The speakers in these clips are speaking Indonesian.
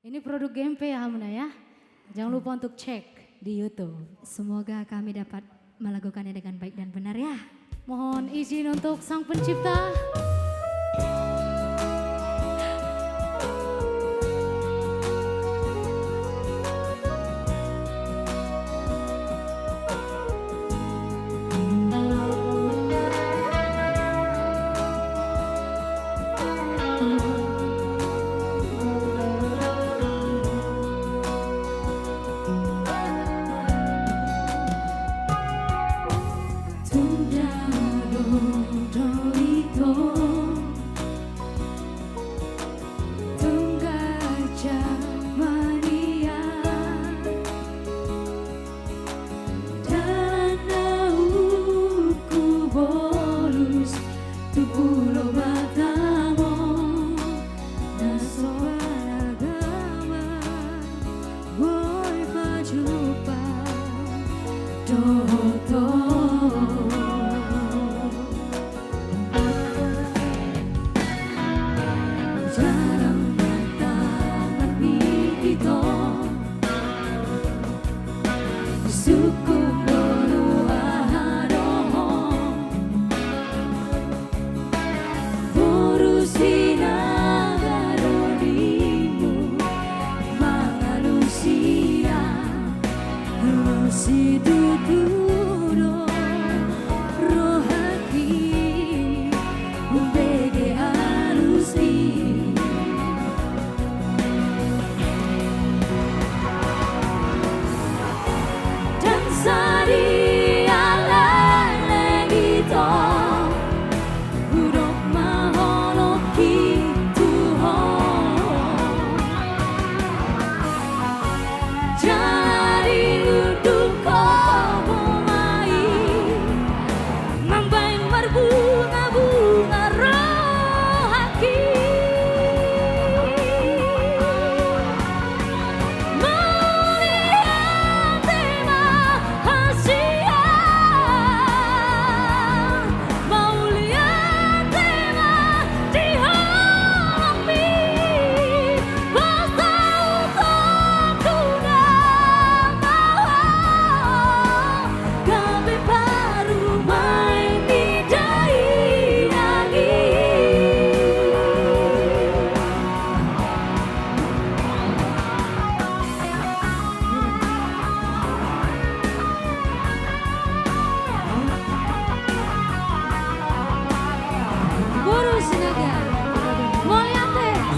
Ini produk GMP ya Hamuna ya. Jangan lupa untuk cek di YouTube. Semoga kami dapat melakukannya dengan baik dan benar ya. Mohon izin untuk Sang Pencipta.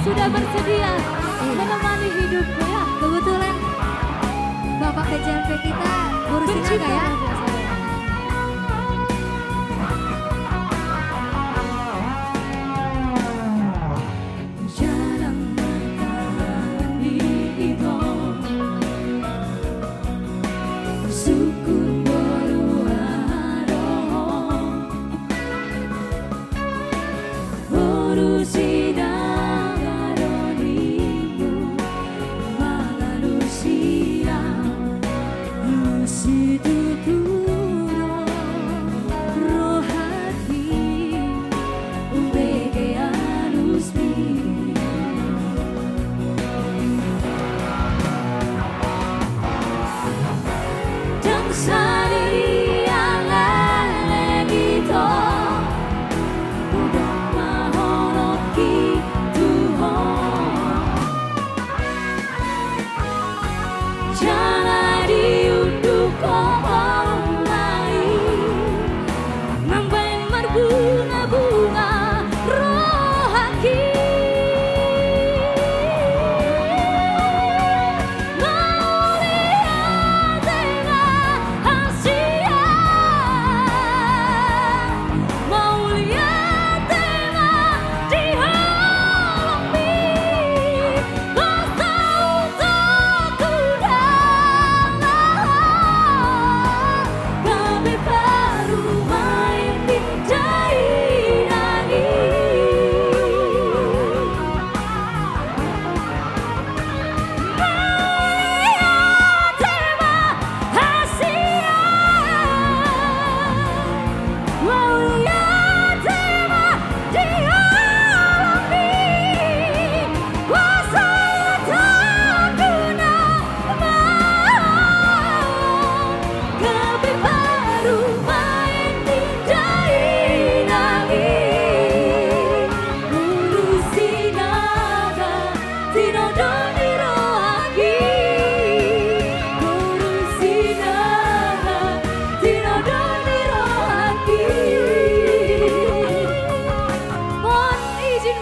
Sudah bersedia menemani hidupku ya. Kebetulan Bapak PJLP kita Guru Sinaga ya.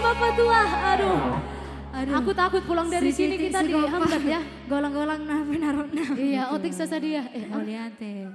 Bapak tua. Aduh. Aduh. Aku takut pulang dari Si sini Siti kita si Kompa. dihambat ya. Golang-golang nah benar. Iya, otik sasa dia. Oliante.